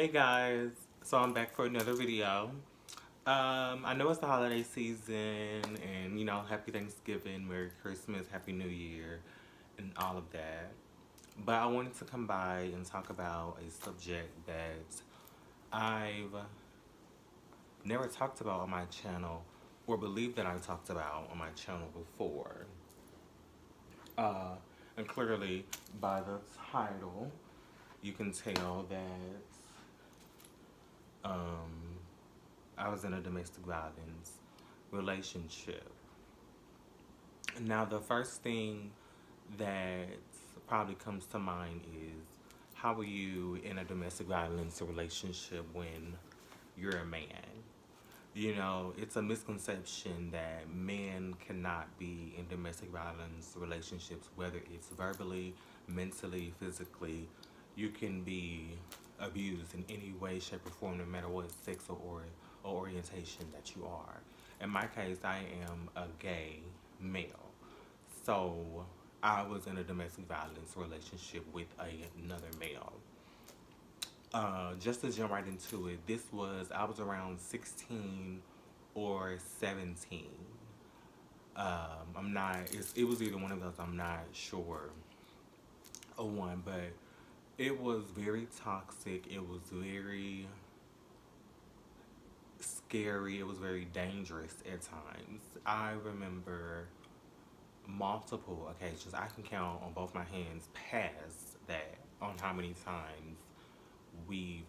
Hey guys, so I'm back for another video. I know it's the holiday season and happy Thanksgiving, Merry Christmas, Happy New Year, and all of that. But I wanted to come by and talk about a subject that I've never talked about on my channel or believe that I talked about on my channel before. Uh, and clearly by the title, you can tell that um, I was in a domestic violence relationship. Now, the first thing that probably comes to mind is how are you in a domestic violence relationship when you're a man? You know, it's a misconception that men cannot be in domestic violence relationships, whether it's verbally, mentally, physically. You can be abused in any way, shape, or form, no matter what sex or orientation that you are. In my case, I am a gay male. So I was in a domestic violence relationship with another male. Just to jump right into it, I was around 16 or 17. It was either one of those, I'm not sure of one, but it was very toxic. It was very scary. It was very dangerous at times. I remember multiple occasions, I can count on both my hands past that, on how many times me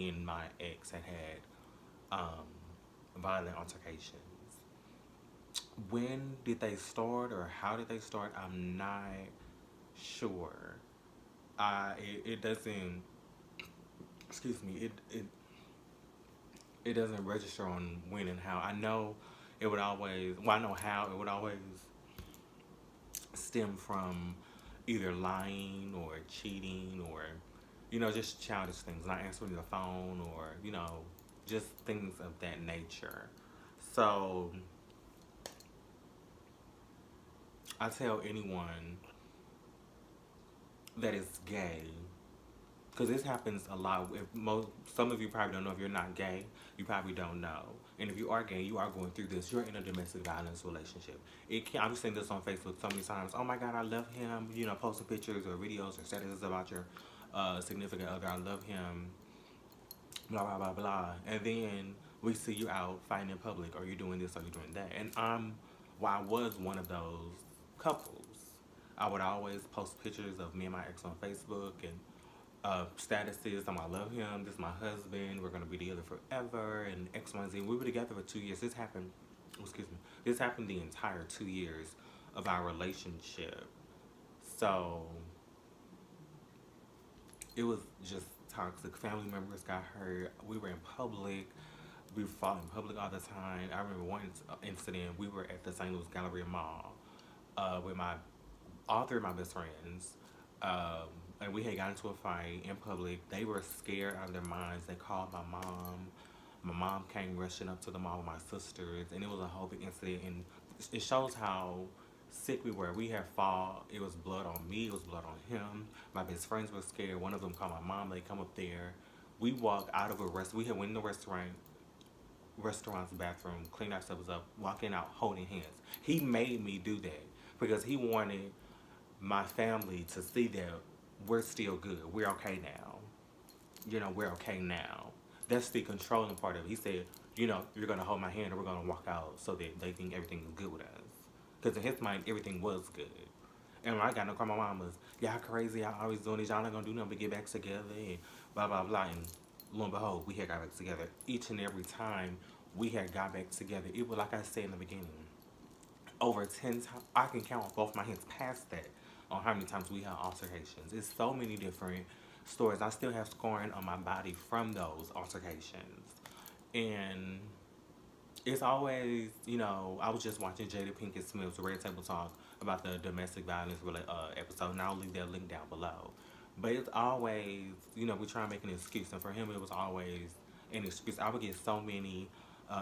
and my ex had violent altercations. When did they start or how did they start? I'm not sure. It doesn't, excuse me, it doesn't register on when and how. I know it would always, well, I know how it would always stem from either lying or cheating or, just childish things, not answering the phone or, just things of that nature. So I tell anyone that is gay, because this happens a lot. Some of you probably don't know. If you're not gay, you probably don't know. And if you are gay, you are going through this. You're in a domestic violence relationship. I've seen this on Facebook so many times. Oh my God, I love him. Posting pictures or videos or statuses about your significant other. I love him. Blah blah blah blah. And then we see you out fighting in public, or you're doing this, or you're doing that. And I was one of those couples. I would always post pictures of me and my ex on Facebook and statuses. I love him. This is my husband. We're gonna be together forever. And X, Y, Z. We were together for 2 years. This happened. Excuse me. This happened the entire 2 years of our relationship. So it was just toxic. Family members got hurt. We were in public. We fought in public all the time. I remember one incident. We were at the St. Louis Galleria Mall with all three of my best friends. And we had gotten into a fight in public. They were scared out of their minds. They called my mom. My mom came rushing up to the mall with my sisters, and it was a whole big incident. And it shows how sick we were. We had fought. It was blood on me. It was blood on him. My best friends were scared. One of them called my mom. They come up there. We walked out of a restaurant. We had went in the restaurant's bathroom, cleaned ourselves up, walking out holding hands. He made me do that because he wanted my family to see that we're still good. We're okay now. We're okay now. That's the controlling part of it. He said, you're going to hold my hand and we're going to walk out so that they think everything is good with us. Because in his mind, everything was good. And when I got in the car, my mom was, y'all crazy, y'all always doing this, y'all not going to do nothing but get back together and blah, blah, blah. And lo and behold, we had got back together. Each and every time we had got back together, it was like I said in the beginning, over 10 times. I can count on both my hands past that on how many times we had altercations. It's so many different stories. I still have scarring on my body from those altercations. And it's always, I was just watching Jada Pinkett Smith's Red Table Talk about the domestic violence episode, and I'll leave that link down below. But it's always, we try to make an excuse, and for him, it was always an excuse. I would get so many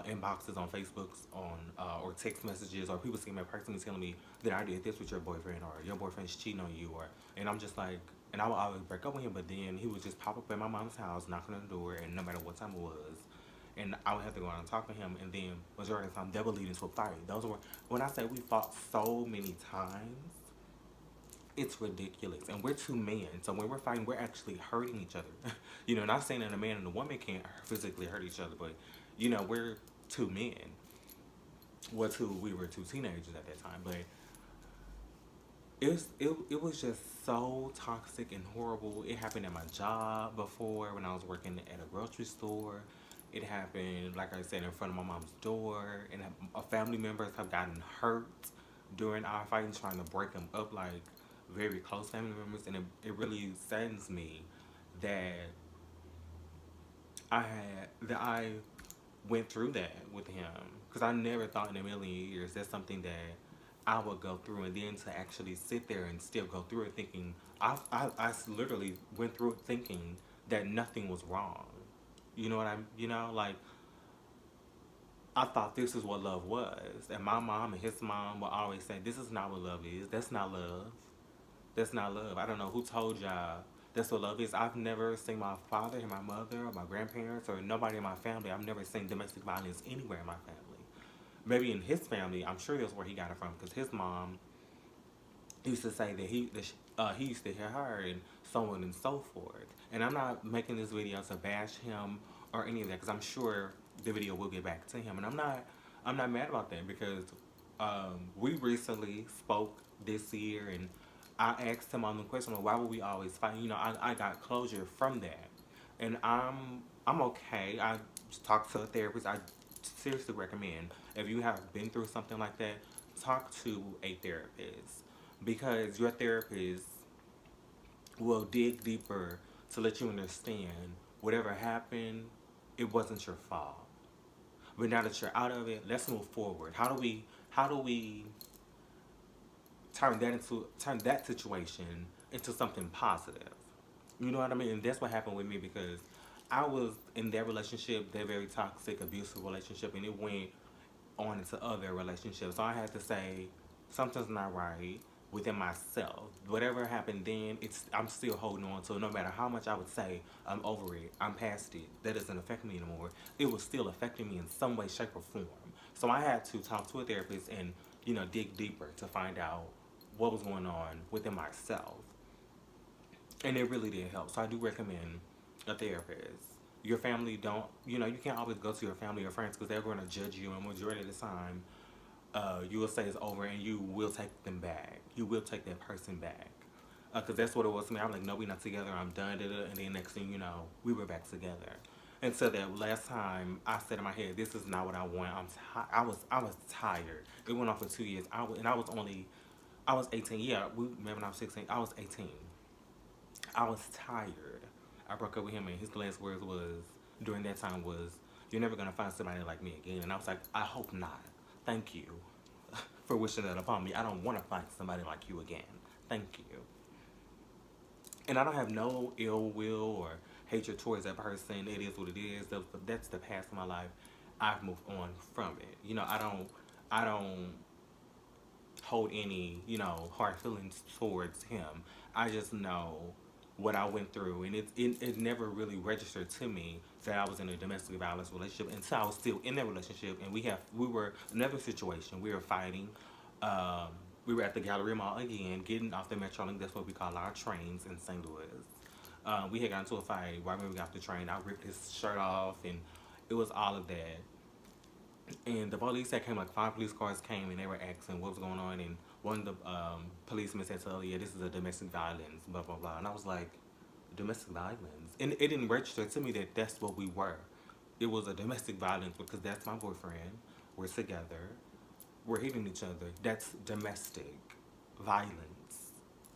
inboxes on Facebooks on or text messages, or people me personally telling me that I did this with your boyfriend, or your boyfriend's cheating on you, or and I'm just like, and I would always break up with him, but then he would just pop up at my mom's house, knocking on the door, and no matter what time it was, and I would have to go out and talk to him, and then majority of the time that would lead into a fight. Those were when I say we fought so many times, it's ridiculous. And we're two men, so when we're fighting, we're actually hurting each other. Not saying that a man and a woman can't physically hurt each other, but we're two men. We were two teenagers at that time, but it was just so toxic and horrible. It happened at my job before when I was working at a grocery store. It happened, like I said, in front of my mom's door, and family members have gotten hurt during our fighting, trying to break them up, like very close family members, and it really saddens me that I went through that with him, because I never thought in a million years that's something that I would go through, and then to actually sit there and still go through it thinking I literally went through it thinking that nothing was wrong. You know what like I thought this is what love was, and my mom and his mom will always say, "This is not what love is. That's not love. That's not love." I don't know who told y'all that's what love is. I've never seen my father and my mother or my grandparents or nobody in my family. I've never seen domestic violence anywhere in my family. Maybe in his family, I'm sure that's where he got it from, because his mom used to say that he used to hear her and so on and so forth. And I'm not making this video to bash him or any of that, because I'm sure the video will get back to him, and I'm not mad about that, because we recently spoke this year, and I asked him on the question of why would we always fight. I got closure from that, and I'm okay. I talked to a therapist. I seriously recommend, if you have been through something like that, talk to a therapist, because your therapist will dig deeper to let you understand whatever happened, it wasn't your fault. But now that you're out of it, let's move forward. How do we turn that situation into something positive? You know what I mean? And that's what happened with me, because I was in that relationship, that very toxic, abusive relationship, and it went on into other relationships. So I had to say, something's not right within myself. Whatever happened then, I'm still holding on to it. No matter how much I would say, I'm over it, I'm past it, that doesn't affect me anymore, it was still affecting me in some way, shape, or form. So I had to talk to a therapist and, dig deeper to find out what was going on within myself. And it really did help. So I do recommend a therapist. Your family don't, you can't always go to your family or friends, because they're going to judge you, and majority of the time, you will say it's over, and you will take them back. You will take that person back. Because that's what it was to me. I'm like, no, we're not together. I'm done. And then next thing you know, we were back together. And so that last time, I said in my head, this is not what I want. I was tired. It went on for 2 years. I was 18. Yeah, we met when I was 16. I was 18. I was tired. I broke up with him, and his last words during that time was, "You're never gonna find somebody like me again." And I was like, "I hope not. Thank you for wishing that upon me. I don't want to find somebody like you again. Thank you." And I don't have no ill will or hatred towards that person. It is what it is. That's the past of my life. I've moved on from it. I don't hold any, hard feelings towards him. I just know what I went through, and it never really registered to me that I was in a domestic violence relationship until I was still in that relationship, and we were another situation. We were fighting. We were at the Gallery Mall again, getting off the Metrolink. That's what we call our trains in St. Louis. We had gotten into a fight right when we got off the train. I ripped his shirt off, and it was all of that. And the police had came, like 5 police cars came, and they were asking what was going on, and one of the policemen said, "Oh yeah, this is a domestic violence, blah blah blah." And I was like, domestic violence? And it didn't register to me that that's what we were. It was a domestic violence, because that's my boyfriend. We're together. We're hitting each other. That's domestic violence.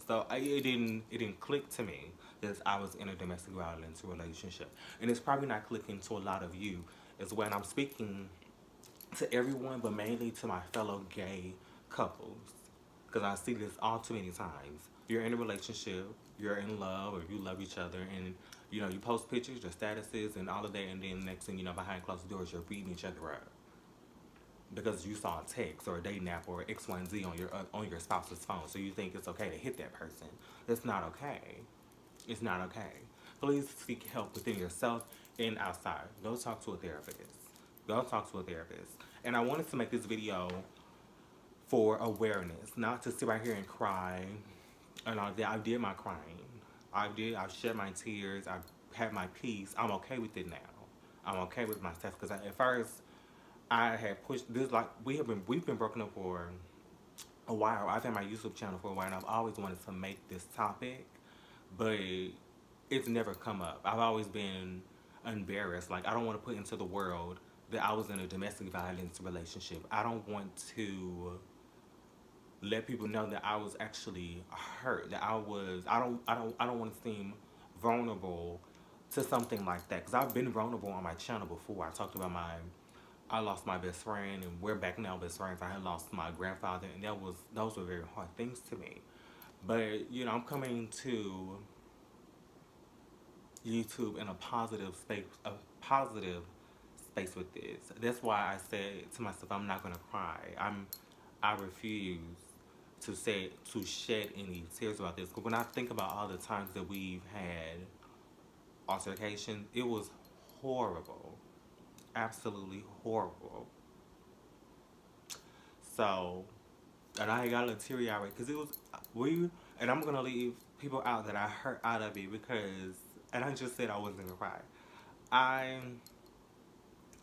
So it didn't click to me that I was in a domestic violence relationship, and it's probably not clicking to a lot of you as when I'm speaking to everyone, but mainly to my fellow gay couples, because I see this all too many times. You're in a relationship, you're in love, or you love each other, and You know, you post pictures, your statuses, and all of that, and then next thing you know, behind closed doors, you're beating each other up because you saw a text or a dating app or X, Y, and Z on your spouse's phone. So you think it's okay to hit that person. That's not okay. It's not okay. Please seek help within yourself and outside. Go talk to a therapist. Go talk to a therapist. And I wanted to make this video for awareness, not to sit right here and cry. And I did my crying. I've shed my tears. I've had my peace. I'm okay with it now. I'm okay with myself because at first I had pushed this, like we've been broken up for a while. I've had my YouTube channel for a while, and I've always wanted to make this topic, but it's never come up. I've always been embarrassed. Like, I don't want to put into the world that I was in a domestic violence relationship. I don't want to let people know that I was actually hurt. That I don't want to seem vulnerable to something like that, because I've been vulnerable on my channel before. I talked about I lost my best friend, and we're back now best friends. I had lost my grandfather, and those were very hard things to me. But you know, I'm coming to YouTube in a positive space with this. That's why I said to myself, I'm not gonna cry. I refuse to shed any tears about this. But when I think about all the times that we've had altercations, it was horrible. Absolutely horrible. So, and I got a little teary-eyed because it was and I'm gonna leave people out that I hurt out of it because, and I just said I wasn't gonna cry.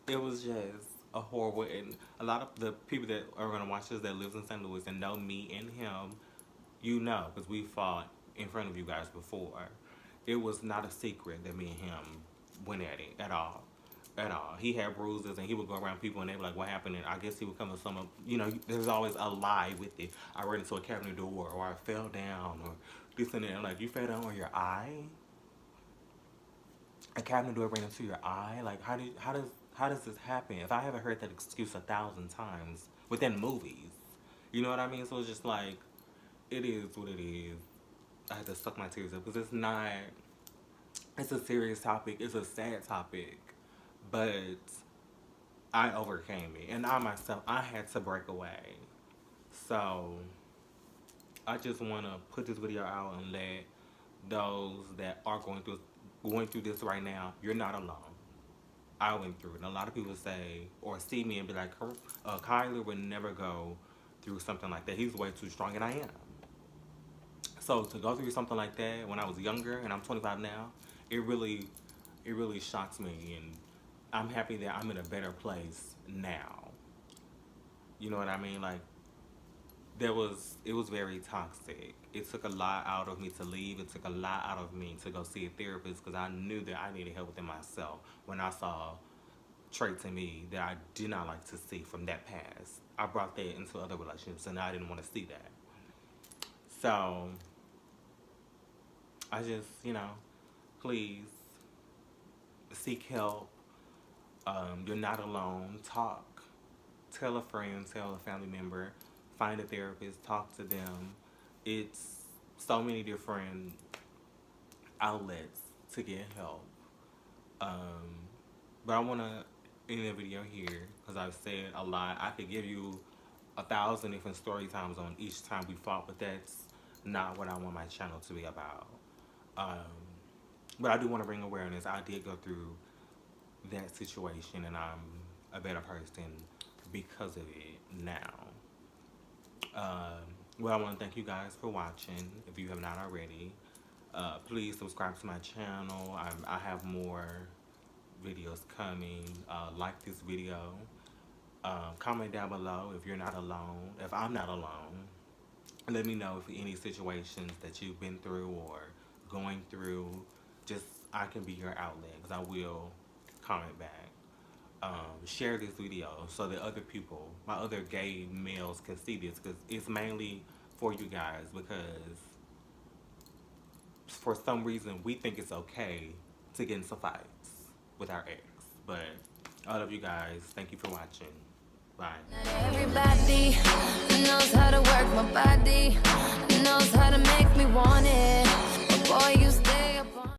It was just a horrible, and a lot of the people that are gonna watch this that lives in St. Louis and know me and him, you know, because we fought in front of you guys before. It was not a secret that me and him went at it at all. At all. He had bruises, and he would go around people and they were like, what happened? And I guess he would come with some, you know, there's always a lie with it. I ran into a cabinet door, or I fell down, or this and that. I'm like, you fell down on your eye? A cabinet door ran into your eye? Like, how does this happen? If I haven't heard that excuse 1,000 times within movies, you know what I mean? So it's just like, it is what it is. I had to suck my tears up because it's a serious topic. It's a sad topic. But I overcame it, and I had to break away. So I just want to put this video out and let those that are going through this right now, you're not alone. I went through it. And a lot of people say or see me and be like, Kyler would never go through something like that. He's way too strong, and I am. So to go through something like that when I was younger, and I'm 25 now, it really shocks me, and I'm happy that I'm in a better place now. You know what I mean? Like, it was very toxic. It took a lot out of me to leave. It took a lot out of me to go see a therapist because I knew that I needed help within myself when I saw traits in me that I did not like to see from that past. I brought that into other relationships, and I didn't want to see that. So I just, you know, please seek help. You're not alone. Talk. Tell a friend, tell a family member, find a therapist, talk to them. It's so many different outlets to get help. But I want to end the video here because I've said a lot. I could give you 1,000 different story times on each time we fought, but that's not what I want my channel to be about. But I do want to bring awareness. I did go through that situation, and I'm a better person because of it now. Well, I want to thank you guys for watching. If you have not already, please subscribe to my channel. I have more videos coming. Like this video. Comment down below if you're not alone, if I'm not alone. Let me know if any situations that you've been through or going through, just I can be your outlet, because I will comment back. Share this video so that other people, my other gay males, can see this, because it's mainly for you guys, because for some reason we think it's okay to get into fights with our ex. But I love you guys. Thank you for watching. Bye. Not everybody knows how to work my body, knows how to make me want it. But boy, you